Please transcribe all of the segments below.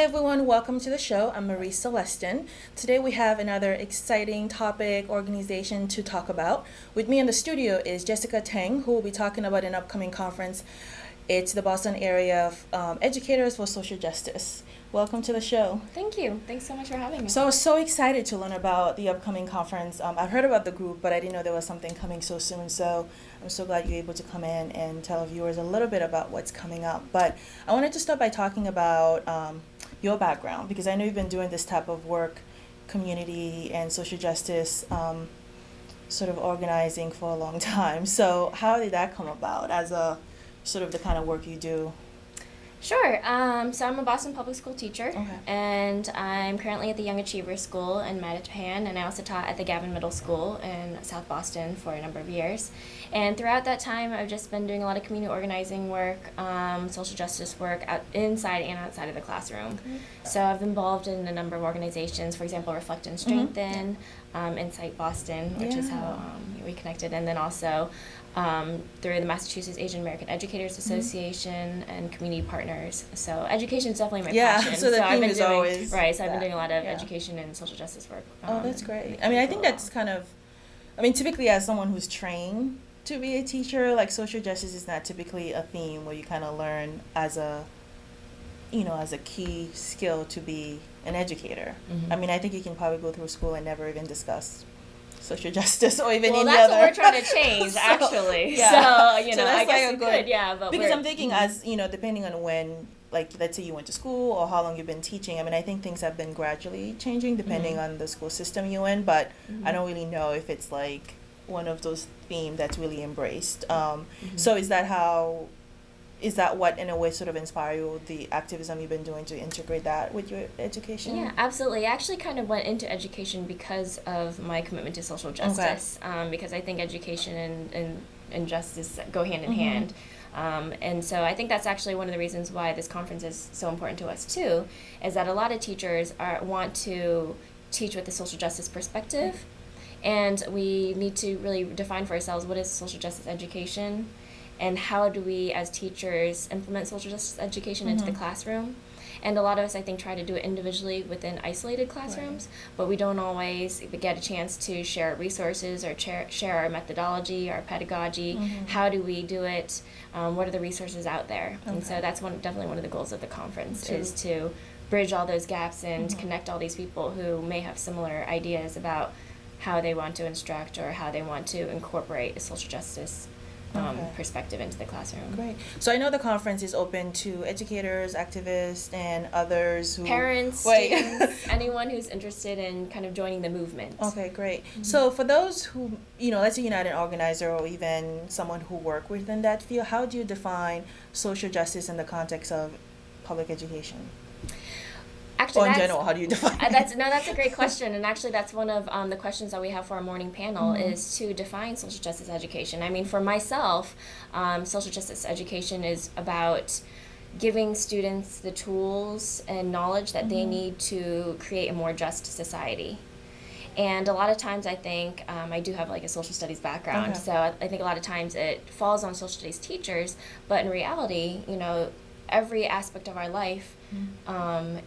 Hi everyone, welcome to the show. I'm Marie Celestin. Today we have another exciting topic organization to talk about. With me in the studio is Jessica Tang, who will be talking about an upcoming conference. It's the Boston area educators for social justice. Welcome to the show. Thank you. Thanks so much for having me. So I was so excited to learn about the upcoming conference. I've heard about the group, but I didn't know there was something coming so soon. So I'm so glad you're able to come in and tell viewers a little bit about what's coming up. But I wanted to start by talking about your background, because I know you've been doing this type of work, community and social justice sort of organizing for a long time. So how did that come about as a sort of the kind of work you do? Sure. So I'm a Boston public school teacher, Okay. and I'm currently at the Young Achievers School in Mattapan, and I also taught at the Gavin Middle School in South Boston for a number of years. And throughout that time, I've just been doing a lot of community organizing work, social justice work inside and outside of the classroom. Okay. So I've been involved in a number of organizations, for example, Reflect and Strengthen, Insight Boston, which is how we connected, and then also through the Massachusetts Asian American Educators Association and community partners. So education is definitely my passion. So the theme I've been is doing, always right. So I've been that. doing a lot of Yeah. education and social justice work. Oh, that's great. I mean, I think that's kind of, I mean, typically as someone who's trained to be a teacher, like social justice is not typically a theme where you kind of learn as a, as a key skill to be an educator. Mhm. I mean, I think you can probably go through school and never even discuss social justice or even well, any that's other. what we're trying to change, So, actually. yeah. So, So that's I guess like we a good- could, yeah. But Because we're, I'm thinking as, depending on when, like, let's say you went to school or how long you've been teaching. I mean, I think things have been gradually changing depending on the school system you're in, but I don't really know if it's like one of those themes that's really embraced. So is that what in a way sort of inspire you, the activism you've been doing to integrate that with your education? Yeah, absolutely. I actually kind of went into education because of my commitment to social justice, because I think education and justice go hand in hand. And so I think that's actually one of the reasons why this conference is so important to us too, is that a lot of teachers want to teach with the social justice perspective, and we need to really define for ourselves what is social justice education, and how do we as teachers implement social justice education into the classroom. And a lot of us, I think, try to do it individually within isolated classrooms, but we don't always get a chance to share resources or share our methodology, our pedagogy. How do we do it? What are the resources out there? And so that's definitely one of the goals of the conference, is to bridge all those gaps and connect all these people who may have similar ideas about how they want to instruct or how they want to incorporate a social justice perspective into the classroom. Great. So I know the conference is open to educators, activists, and others who... Parents, students, anyone who's interested in kind of joining the movement. Okay, great. So for those who, let's say you're not an organizer or even someone who work within that field, how do you define social justice in the context of public education? Actually, or in general, how do you define it? That's a great question, and actually that's one of the questions that we have for our morning panel, is to define social justice education. I mean, for myself, social justice education is about giving students the tools and knowledge that they need to create a more just society. And a lot of times I think, I do have like a social studies background, so I think a lot of times it falls on social studies teachers, but in reality, every aspect of our life,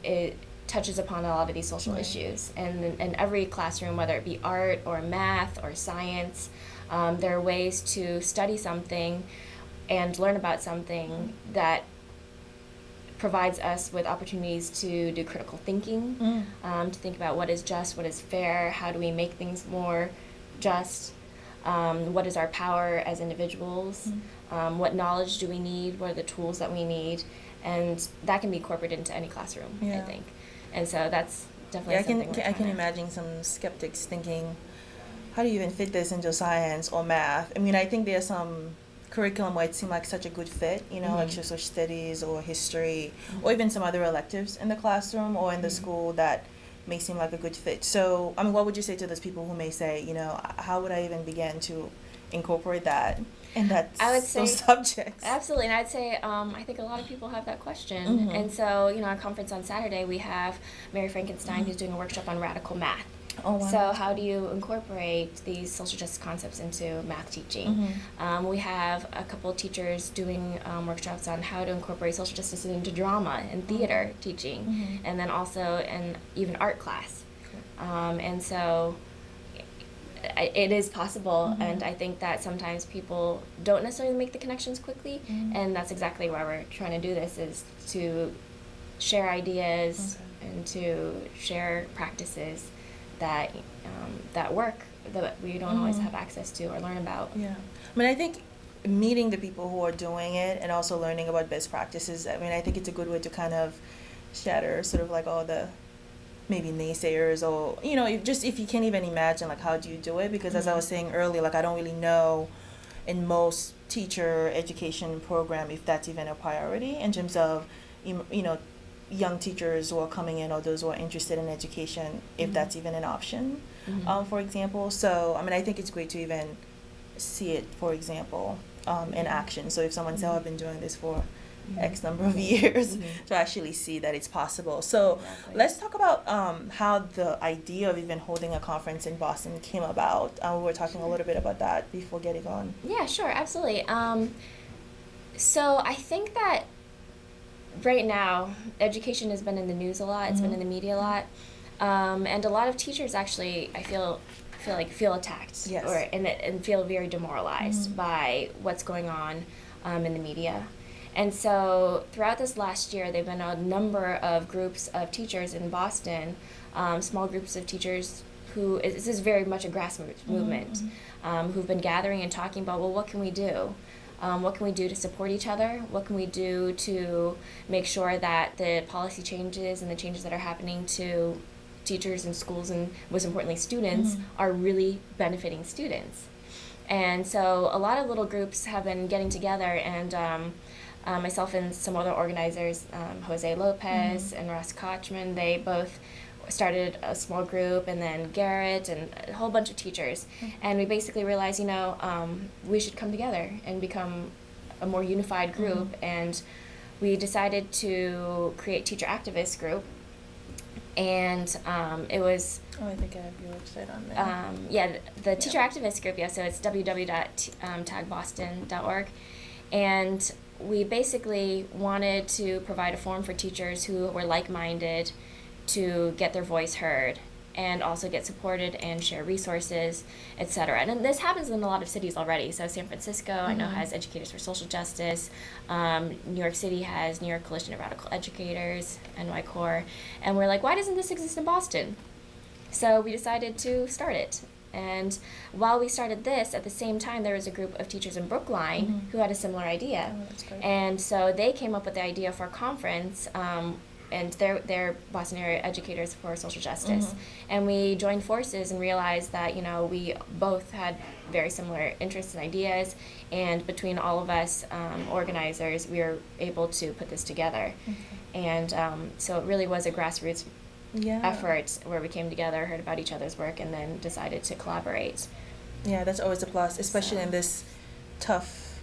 it touches upon a lot of these social issues. And in every classroom, whether it be art or math or science, there are ways to study something and learn about something that provides us with opportunities to do critical thinking, to think about what is just, what is fair, how do we make things more just, what is our power as individuals, what knowledge do we need, what are the tools that we need, and that can be incorporated into any classroom, I think. And so that's definitely something I can imagine some skeptics thinking, how do you even fit this into science or math? I mean, I think there's some curriculum where it seemed like such a good fit, like social studies or history, or even some other electives in the classroom or in the school that may seem like a good fit. So, I mean, what would you say to those people who may say, how would I even begin to incorporate that in I would say those subjects? absolutely, and I'd say I think a lot of people have that question. Mhm. And so, our conference on Saturday, we have Mary Frankenstein who's doing a workshop on radical math. Oh, wow. So how do you incorporate these social justice concepts into math teaching? We have a couple of teachers doing workshops on how to incorporate social justice into drama and theater teaching, and then also in even art class. And so it is possible, and I think that sometimes people don't necessarily make the connections quickly, and that's exactly why we're trying to do this, is to share ideas and to share practices that work, that we don't always have access to or learn about. Yeah. I mean, I think meeting the people who are doing it and also learning about best practices, I mean, I think it's a good way to kind of shatter sort of like all the maybe naysayers, or, if you can't even imagine, like, how do you do it? Because as I was saying earlier, like, I don't really know in most teacher education program if that's even a priority in terms of, young teachers who are coming in or those who are interested in education, if that's even an option, for example. So, I mean, I think it's great to even see it, for example, in action. So if someone says, oh, I've been doing this for X number of years, to actually see that it's possible. So let's talk about how the idea of even holding a conference in Boston came about. We were talking a little bit about that before getting on. Yeah, sure, absolutely. So I think that right now, education has been in the news a lot. It's been in the media a lot, and a lot of teachers actually, I feel attacked, Yes. and feel very demoralized by what's going on in the media. And so throughout this last year, there've been a number of groups of teachers in Boston, small groups of teachers who, this is very much a grassroots movement, who've been gathering and talking about, well, what can we do? What can we do to support each other? What can we do to make sure that the policy changes and the changes that are happening to teachers and schools, and most importantly students, are really benefiting students? And so a lot of little groups have been getting together, and myself and some other organizers, Jose Lopez and Ross Kochman, they both started a small group, and then Garrett and a whole bunch of teachers. And we basically realized, we should come together and become a more unified group. And we decided to create Teacher Activist Group. And it was... Oh, I think I have your website on there. The Teacher Activist Group, so it's www.tagboston.org. And we basically wanted to provide a forum for teachers who were like-minded to get their voice heard and also get supported and share resources, etc. And this happens in a lot of cities already. So San Francisco, I know, has Educators for Social Justice. New York City has New York Coalition of Radical Educators, NYCORE. And we're like, why doesn't this exist in Boston? So we decided to start it. And while we started this, at the same time, there was a group of teachers in Brookline who had a similar idea. Oh, that's great. And so they came up with the idea for a conference, and they're Boston area educators for social justice. And we joined forces and realized that, we both had very similar interests and ideas, and between all of us organizers, we were able to put this together. And so it really was a grassroots effort where we came together, heard about each other's work, and then decided to collaborate. Yeah, that's always a plus, especially in this tough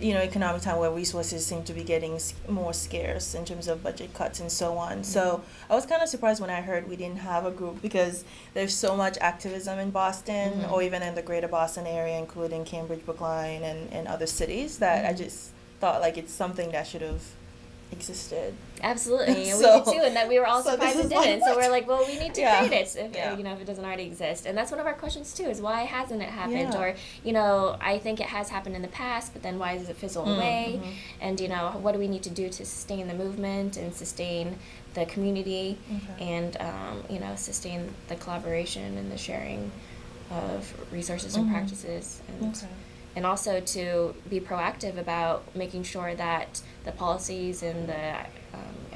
economic time where resources seem to be getting more scarce in terms of budget cuts and so on. So I was kind of surprised when I heard we didn't have a group, because there's so much activism in Boston, or even in the greater Boston area, including Cambridge, Brookline, and other cities, that I just thought like it's something that should have existed. Absolutely, and So- we did too, and that we were all so surprised this it is didn't. like- So we're like, well, we need to Yeah. create it if Yeah. if it doesn't already exist. And that's one of our questions too: is why hasn't it happened? Yeah. Or I think it has happened in the past, but then why does it fizzle away? And what do we need to do to sustain the movement and sustain the community, and sustain the collaboration and the sharing of resources and practices, and also to be proactive about making sure that the policies and the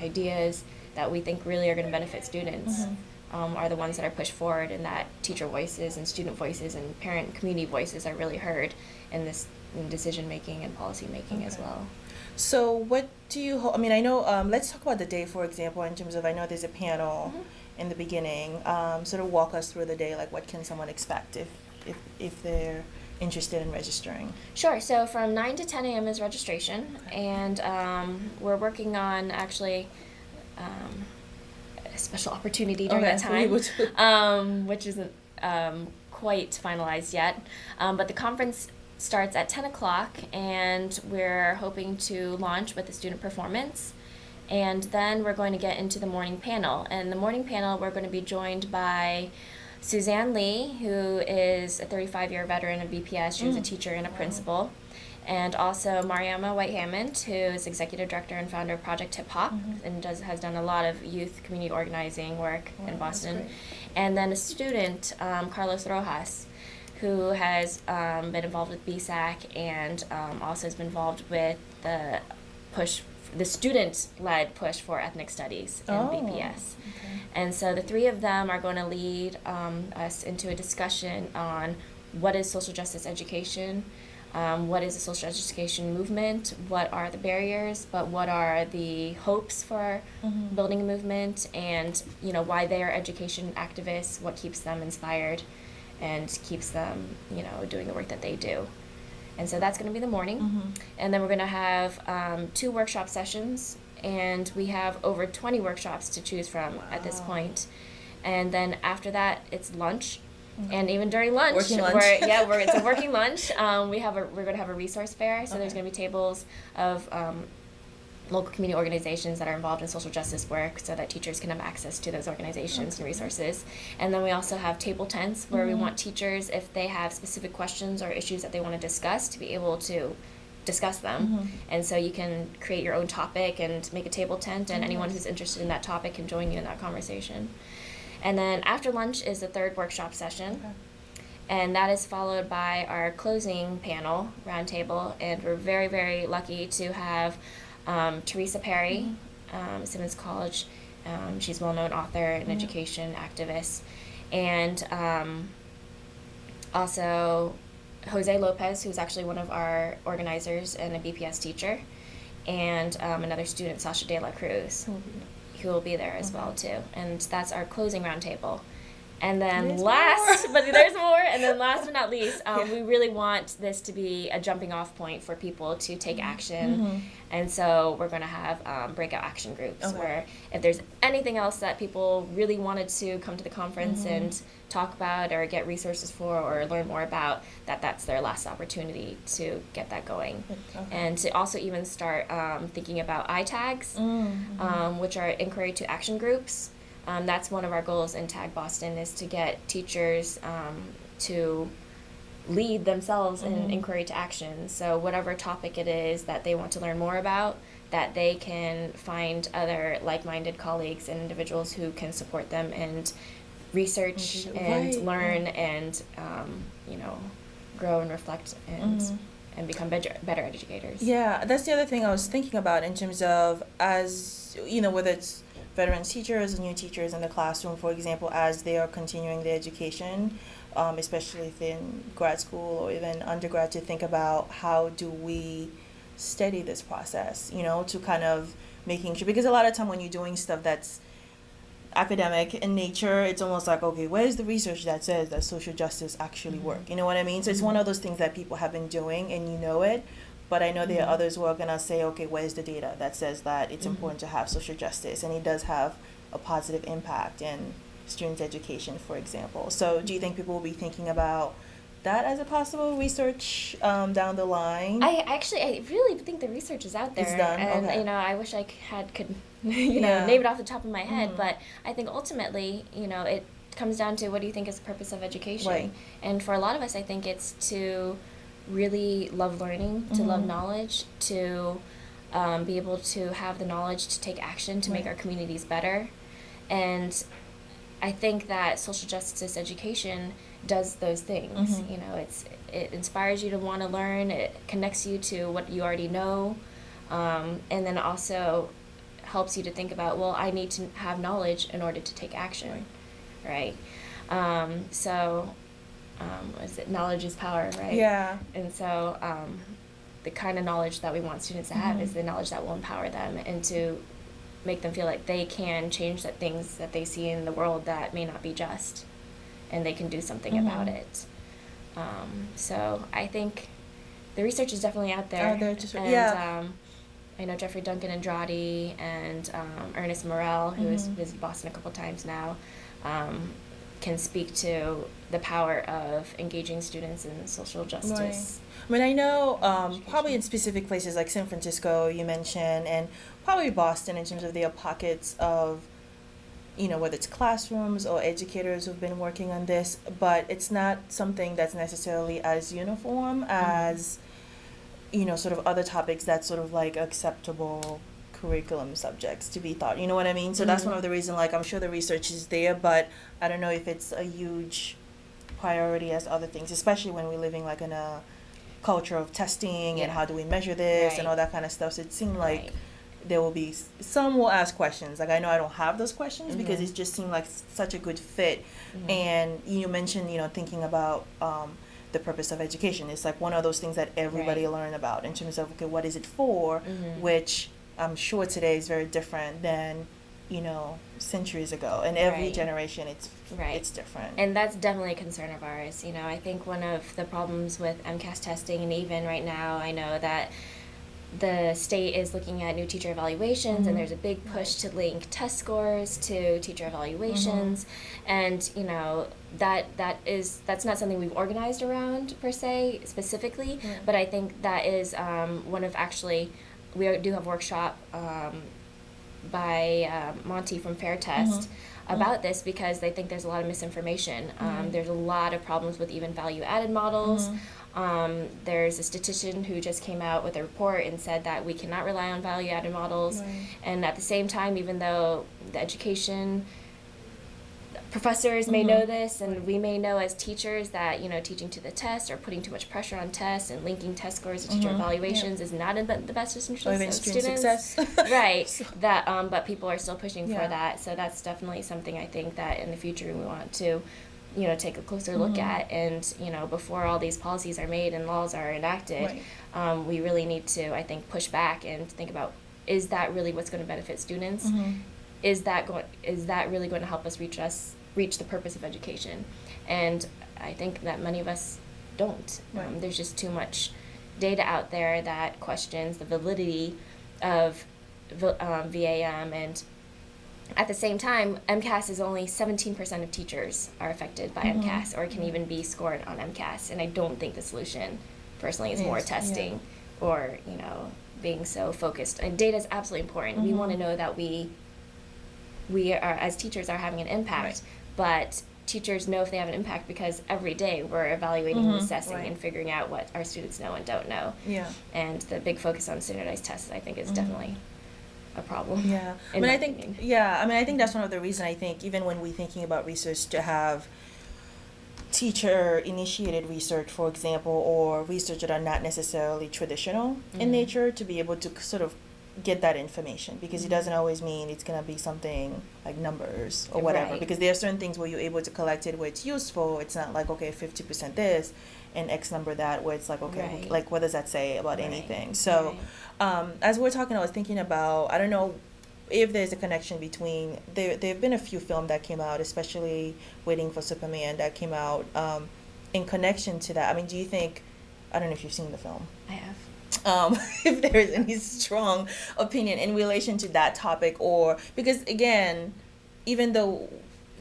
ideas that we think really are going to benefit students are the ones that are pushed forward, and that teacher voices and student voices and parent and community voices are really heard in this decision making and policy making as well. So what do you I know, let's talk about the day, for example, in terms of, I know there's a panel in the beginning. Sort of walk us through the day, like what can someone expect if they're interested in registering? Sure. So from 9 to 10 a.m. is registration, and we're working on actually a special opportunity during that time, which isn't quite finalized yet. But the conference starts at 10 o'clock, and we're hoping to launch with a student performance. And then we're going to get into the morning panel. And the morning panel, we're going to be joined by Suzanne Lee, who is a 35-year veteran of BPS. She was a teacher and a principal. And also Mariama White-Hammond, who is executive director and founder of Project Hip Hop, and has done a lot of youth community organizing work in Boston. And then a student, Carlos Rojas, who has been involved with BSAC and also has been involved with the student-led push for ethnic studies in BPS. Okay. And so the three of them are going to lead us into a discussion on what is social justice education, what is the social education movement, what are the barriers, but what are the hopes for building a movement, and why they are education activists, what keeps them inspired and keeps them doing the work that they do. And so that's going to be the morning. And then we're going to have 2 workshop sessions, and we have over 20 workshops to choose from at this point. And then after that, it's lunch. And even during lunch, it's a working lunch. We're going to have a resource fair, so there's going to be tables of local community organizations that are involved in social justice work, so that teachers can have access to those organizations and resources. And then we also have table tents where we want teachers, if they have specific questions or issues that they want to discuss, to be able to discuss them. And so you can create your own topic and make a table tent, and anyone who's interested in that topic can join you in that conversation. And then after lunch is the 3rd workshop session. And that is followed by our closing panel, roundtable. And we're very, very lucky to have Teresa Perry, Simmons College. She's a well-known author and education activist. And also Jose Lopez, who's actually one of our organizers and a BPS teacher. And another student, Sasha De La Cruz, who will be there as well, too. And that's our closing roundtable. And then there's more. And then last but not least, we really want this to be a jumping off point for people to take action. And so we're going to have breakout action groups where if there's anything else that people really wanted to come to the conference and talk about or get resources for or learn more about, that's their last opportunity to get that going. And to also even start thinking about ITAGs, which are inquiry to action groups. That's one of our goals in TAG Boston, is to get teachers to lead themselves in inquiry to action. So whatever topic it is that they want to learn more about, that they can find other like-minded colleagues and individuals who can support them and research and learn and grow and reflect and become better educators. Yeah, that's the other thing I was thinking about in terms of, as whether it's veteran teachers and new teachers in the classroom, for example, as they are continuing their education, especially if in grad school or even undergrad, to think about how do we steady this process, to kind of making sure, because a lot of time when you're doing stuff that's academic in nature, it's almost like, okay, where's the research that says that social justice actually work? You know what I mean? So it's one of those things that people have been doing and it, but I know there are others who are going to say, okay, where's the data that says that it's important to have social justice, and it does have a positive impact in students' education, for example. So do you think people will be thinking about that as a possible research down the line? I really think the research is out there. It's done? And I wish I could name it off the top of my head, but I think ultimately, it comes down to, what do you think is the purpose of education? Right. And for a lot of us, I think it's to really love learning, to love knowledge, to be able to have the knowledge to take action to make our communities better. And I think that social justice education does those things. It inspires you to want to learn, it connects you to what you already know, and then also helps you to think about, well, I need to have knowledge in order to take action, right? Knowledge is power, right? Yeah. And so the kind of knowledge that we want students to have is the knowledge that will empower them and to make them feel like they can change the things that they see in the world that may not be just, and they can do something about it. So I think the research is definitely out there. I know Jeffrey Duncan Andrade and Ernest Morel, who has visited Boston a couple times now, can speak to the power of engaging students in social justice. Right. I mean, I know probably in specific places like San Francisco, you mentioned, and probably Boston in terms of their pockets of, whether it's classrooms or educators who've been working on this, but it's not something that's necessarily as uniform as, sort of other topics that's sort of like acceptable curriculum subjects to be taught. You know what I mean? So that's one of the reasons, like, I'm sure the research is there, but I don't know if it's a huge priority as other things, especially when we're living like in a culture of testing and how do we measure this and all that kind of stuff. So it seemed like there will be some will ask questions. Like, I know I don't have those questions because it just seemed like such a good fit. And you mentioned, thinking about the purpose of education. It's like one of those things that everybody learn about in terms of, okay, what is it for? Which I'm sure today is very different than, centuries ago. And every generation, it's different. And that's definitely a concern of ours. I think one of the problems with MCAS testing, and even right now, I know that the state is looking at new teacher evaluations, and there's a big push to link test scores to teacher evaluations, and that's not something we've organized around per se specifically, but I think that is one of actually we do have a workshop by Monty from Fair Test about this, because they think there's a lot of misinformation. There's a lot of problems with even value added models. There's a statistician who just came out with a report and said that we cannot rely on value added models. And at the same time, even though the education professors may know this, and we may know as teachers that teaching to the test or putting too much pressure on tests and linking test scores to teacher evaluations is not in the best interest of students. Success. Right. That but people are still pushing for that. So that's definitely something I think that in the future we want to take a closer look at, and before all these policies are made and laws are enacted, we really need to, I think, push back and think about, is that really what's going to benefit students? Is that really going to help us reach the purpose of education? And I think that many of us don't. There's just too much data out there that questions the validity of VAM, and at the same time, MCAS is only 17% of teachers are affected by MCAS or can even be scored on MCAS. And I don't think the solution, personally, is more testing or, being so focused. And data is absolutely important. We want to know that we are, as teachers, are having an impact. But teachers know if they have an impact because every day we're evaluating and assessing and figuring out what our students know and don't know. And the big focus on standardized tests, I think, is definitely a problem. I think that's one of the reasons, I think, even when we're thinking about research, to have teacher initiated research, for example, or research that are not necessarily traditional in nature, to be able to sort of get that information, because it doesn't always mean it's going to be something like numbers or whatever, because there are certain things where you're able to collect it where it's useful. It's not like, okay, 50% this and X number that, where it's like, okay, like, what does that say about anything? So as we're talking, I was thinking about, I don't know if there's a connection between, there have been a few films that came out, especially Waiting for Superman, that came out in connection to that. I mean, do you think, I don't know if you've seen the film. I have. If there is any strong opinion in relation to that topic, or, because again, even though,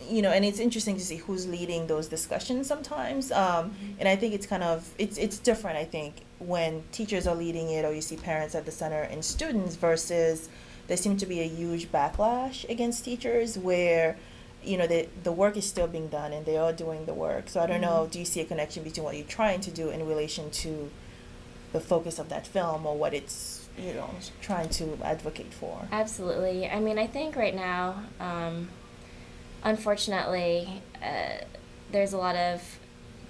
and it's interesting to see who's leading those discussions sometimes, and I think it's kind of, it's different, I think, when teachers are leading it, or you see parents at the center and students, versus there seems to be a huge backlash against teachers where, the work is still being done and they are doing the work. So I don't know, do you see a connection between what you're trying to do in relation to the focus of that film, or what it's, trying to advocate for? Absolutely. I mean, I think right now, unfortunately, there's a lot of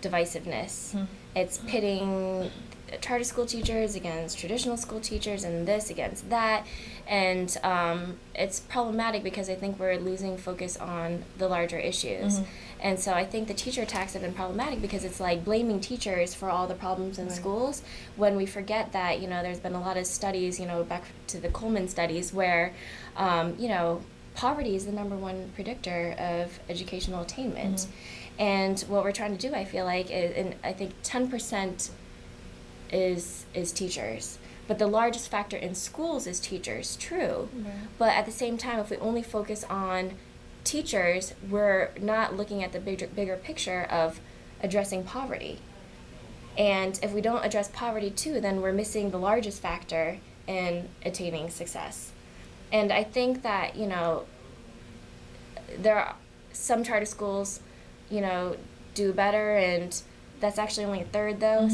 divisiveness. It's pitting charter school teachers against traditional school teachers, and this against that, and it's problematic because I think we're losing focus on the larger issues. And so I think the teacher attacks have been problematic because it's like blaming teachers for all the problems in schools, when we forget that, there's been a lot of studies, back to the Coleman studies, where, poverty is the number one predictor of educational attainment. And what we're trying to do, I feel like, is, and I think 10% is teachers. But the largest factor in schools is teachers, true. But at the same time, if we only focus on teachers, we're not looking at the bigger picture of addressing poverty. And if we don't address poverty too, then we're missing the largest factor in attaining success. And I think that, there are some charter schools, do better, and that's actually only a third though.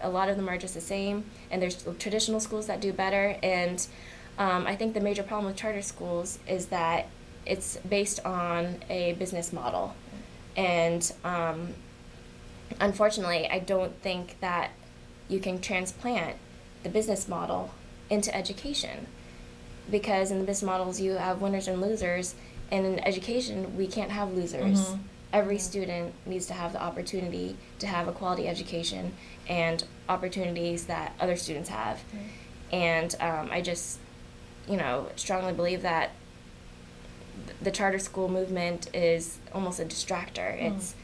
A lot of them are just the same, and there's traditional schools that do better. And I think the major problem with charter schools is that it's based on a business model. And unfortunately, I don't think that you can transplant the business model into education, because in the business models you have winners and losers, and in education we can't have losers. Every student needs to have the opportunity to have a quality education and opportunities that other students have. And I just, strongly believe that the charter school movement is almost a distractor. It's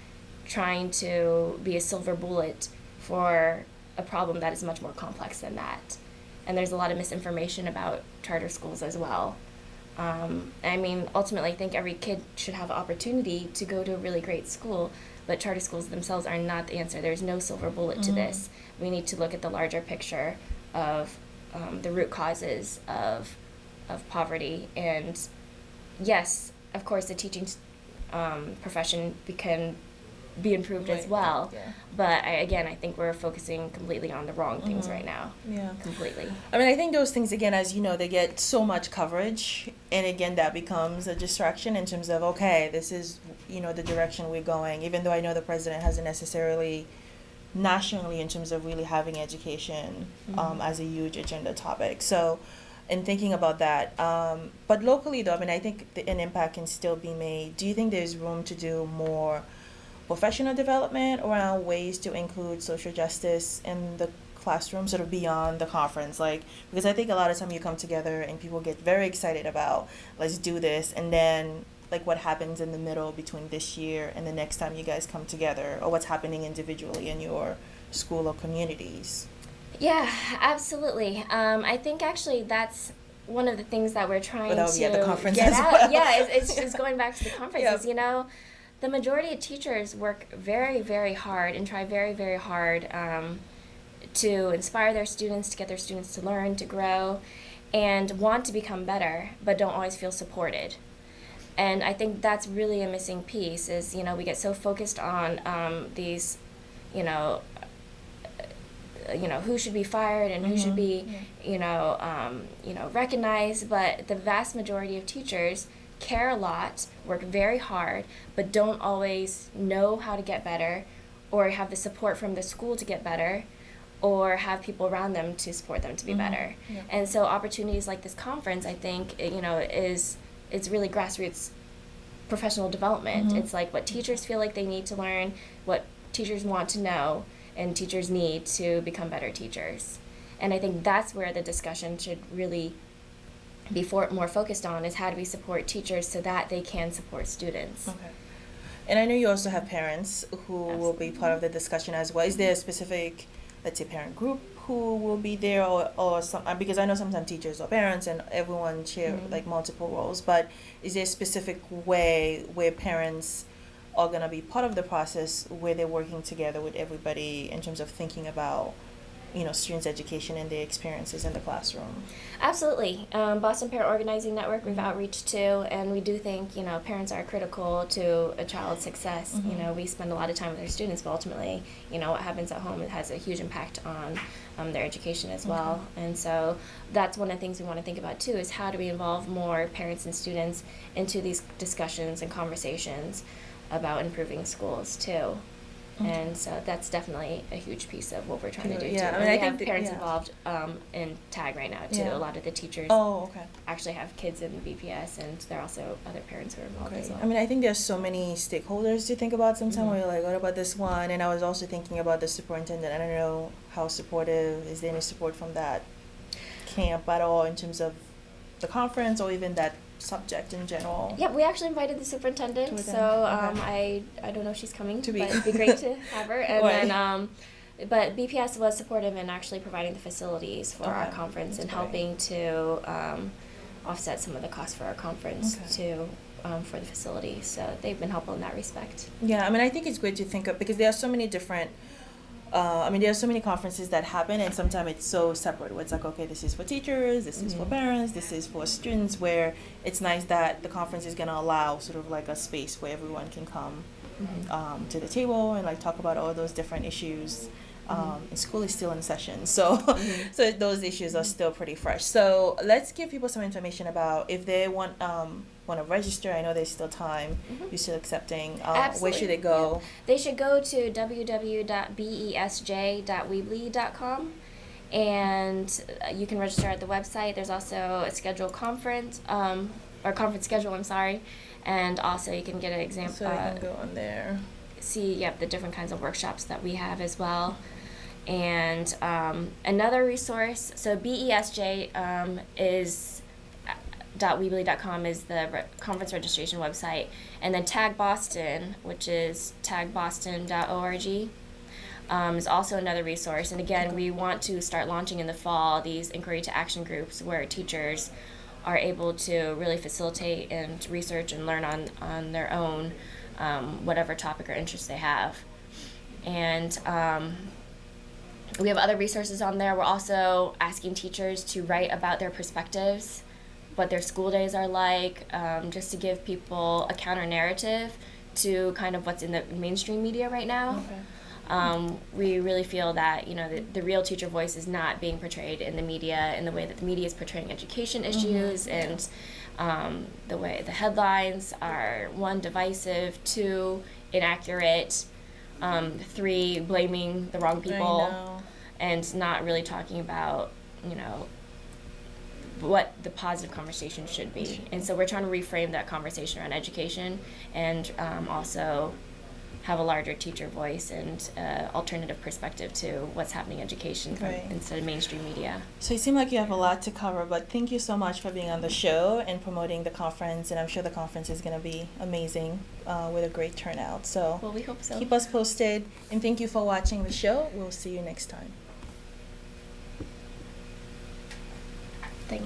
trying to be a silver bullet for a problem that is much more complex than that. And there's a lot of misinformation about charter schools as well. Ultimately, I think every kid should have the opportunity to go to a really great school, but charter schools themselves are not the answer. There's no silver bullet to this. We need to look at the larger picture of the root causes of poverty. And yes, of course, the teaching profession can be improved as well. But I think we're focusing completely on the wrong things right now. Completely. I think those things, again, as you know, they get so much coverage, and again, that becomes a distraction in terms of, okay, this is, the direction we're going, even though I know the president hasn't necessarily nationally in terms of really having education as a huge agenda topic. So, in thinking about that, but locally though, I think an impact can still be made. Do you think there's room to do more professional development around ways to include social justice in the classroom, sort of beyond the conference? Because I think a lot of time you come together and people get very excited about, let's do this, and then what happens in the middle between this year and the next time you guys come together, or what's happening individually in your school or communities? Yeah, absolutely. I think actually that's one of the things that we're trying to be at the conference get as out. well. Yeah, it's going back to the conferences. The majority of teachers work very, very hard and try very, very hard to inspire their students, to get their students to learn, to grow, and want to become better, but don't always feel supported. And I think that's really a missing piece is, we get so focused on these, who should be fired and who should be, recognized, but the vast majority of teachers care a lot, work very hard, but don't always know how to get better, or have the support from the school to get better, or have people around them to support them to be better. And so opportunities like this conference, I think, it's really grassroots professional development. It's like what teachers feel like they need to learn, what teachers want to know, and teachers need to become better teachers. And I think that's where the discussion should really be more focused on, is how do we support teachers so that they can support students. Okay. And I know you also have parents who will be part of the discussion as well. Is there a specific, let's say, parent group who will be there, or some, because I know sometimes teachers or parents and everyone share multiple roles, but is there a specific way where parents are going to be part of the process, where they're working together with everybody in terms of thinking about students' education and their experiences in the classroom? Absolutely. Boston Parent Organizing Network, we've outreached to, and we do think, parents are critical to a child's success. We spend a lot of time with our students, but ultimately, what happens at home, it has a huge impact on their education as well. And so that's one of the things we want to think about too, is how do we involve more parents and students into these discussions and conversations about improving schools too. And so that's definitely a huge piece of what we're trying to do too. And we have parents involved in Tag right now too. A lot of the teachers actually have kids in BPS, and there are also other parents who are involved as well. I think there's so many stakeholders to think about sometimes where you're like, what about this one? And I was also thinking about the superintendent. I don't know how supportive, is there any support from that camp at all in terms of the conference, or even that subject in general? Yep, we actually invited the superintendent, To attend. so Okay. I don't know if she's coming, To be- but it'd be great to have her. And Right. then, but BPS was supportive in actually providing the facilities for our Okay. conference That's and great. helping to offset some of the costs for our conference Okay. too, for the facility. So they've been helpful in that respect. Yeah, I mean, I think it's great to think of, because there are so many different, there are so many conferences that happen, and sometimes it's so separate, where it's like, okay, this is for teachers, this is for Mhm. parents, this is for students, where it's nice that the conference is going to allow sort of like a space where everyone can come to the table and like talk about all those different issues. And school is still in session, so Mhm. so those issues are still pretty fresh. So let's give people some information about if they want to register. I know there's still time. Mhm. You're still accepting. Where Absolutely. should they go? They should go to www.besj.weebly.com and you can register at the website. There's also a scheduled conference, or conference schedule, I'm sorry. And also you can get an example, So they can go on there. see the different kinds of workshops that we have as well. And another resource, so BESJ is .weebly.com is the conference registration website, and then Tag Boston, which is tagboston.org, is also another resource. And again, we want to start launching in the fall these inquiry to action groups where teachers are able to really facilitate and research and learn on their own whatever topic or interest they have. And we have other resources on there. We're also asking teachers to write about their perspectives, what their school days are like, just to give people a counter narrative to kind of what's in the mainstream media right now. Okay. We really feel that the real teacher voice is not being portrayed in the media in the way that the media is portraying education issues, and the way the headlines are, 1, divisive, 2, inaccurate, 3, blaming the wrong I people, know. and not really talking about what the positive conversation should be. And so we're trying to reframe that conversation around education, and also have a larger teacher voice and alternative perspective to what's happening in education Right. instead of mainstream media. So it seems like you have a lot to cover, but thank you so much for being on the show and promoting the conference. And I'm sure the conference is going to be amazing with a great turnout. So Well, we hope so. keep us posted, and thank you for watching the show. We'll see you next time. Thanks.